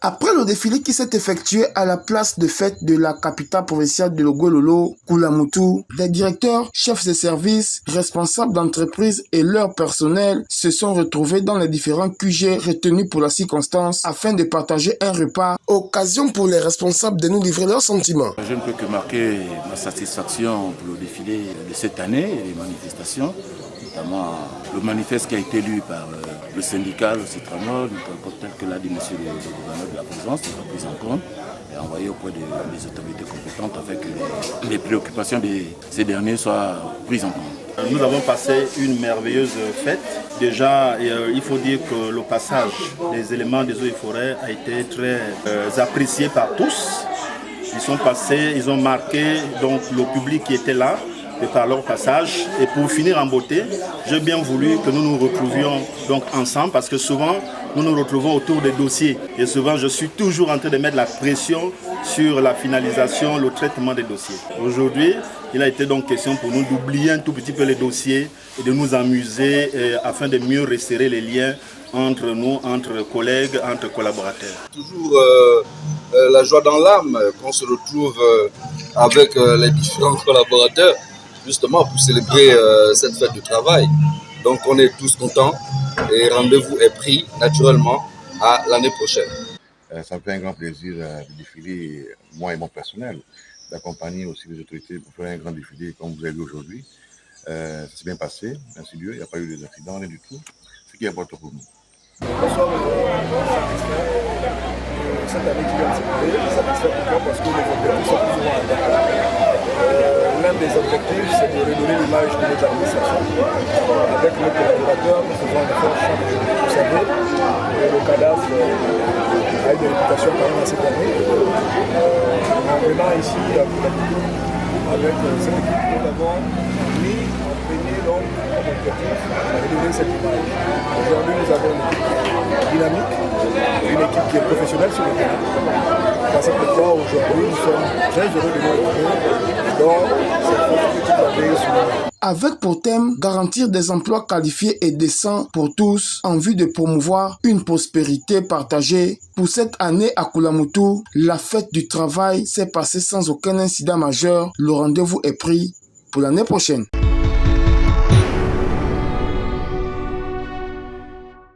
Après le défilé qui s'est effectué à la place de fête de la capitale provinciale de Logololo, Koulamoutou, les directeurs, chefs de service, responsables d'entreprise et leur personnel se sont retrouvés dans les différents QG retenus pour la circonstance afin de partager un repas. Occasion pour les responsables de nous livrer leurs sentiments. Je ne peux que marquer ma satisfaction pour le défilé de cette année et les manifestations, notamment le manifeste qui a été lu par le syndicat, le Citranol, tel que l'a dit monsieur le gouverneur de la province, sera pris en compte et envoyé auprès des autorités compétentes afin que les préoccupations de ces derniers soient prises en compte. Nous avons passé une merveilleuse fête. Déjà, il faut dire que le passage des éléments des eaux et forêts a été très apprécié par tous. Ils sont passés, ils ont marqué donc, le public qui était là et par leur passage. Et pour finir en beauté, j'ai bien voulu que nous nous retrouvions donc ensemble parce que souvent, nous nous retrouvons autour des dossiers. Et souvent, je suis toujours en train de mettre la pression sur la finalisation, le traitement des dossiers. Aujourd'hui, il a été donc question pour nous d'oublier un tout petit peu les dossiers et de nous amuser afin de mieux resserrer les liens entre nous, entre collègues, entre collaborateurs. Toujours la joie dans l'âme qu'on se retrouve avec les différents collaborateurs justement pour célébrer cette fête du travail. Donc on est tous contents et rendez-vous est pris naturellement à l'année prochaine. Ça me fait un grand plaisir de défiler, moi et mon personnel, d'accompagner aussi les autorités pour faire un grand défilé comme vous avez vu aujourd'hui. Ça s'est bien passé, merci Dieu, il n'y a pas eu d'accident, rien du tout, ce qui importe pour nous. Bonsoir, cette année qui vient de s'écouler, satisfait pourquoi parce que les objectifs sont plus ou moins atteints. L'un des objectifs, c'est de redonner l'image de notre administration. Avec nos collaborateurs, nous faisons un effort chaque jour. Vous savez, le cadastre a une réputation quand même assez dernière. En venant ici à Koulamoutou, avec cette équipe, nous avons mis en premier donc, comme objectif de redonner cette image. Aujourd'hui, nous avons une équipe dynamique, une équipe qui est professionnelle sur le terrain. C'est pourquoi aujourd'hui nous sommes très heureux de nous retrouver dans cette petite veille sur le... Avec pour thème garantir des emplois qualifiés et décents pour tous en vue de promouvoir une prospérité partagée. Pour cette année à Koulamoutou, la fête du travail s'est passée sans aucun incident majeur. Le rendez-vous est pris pour l'année prochaine.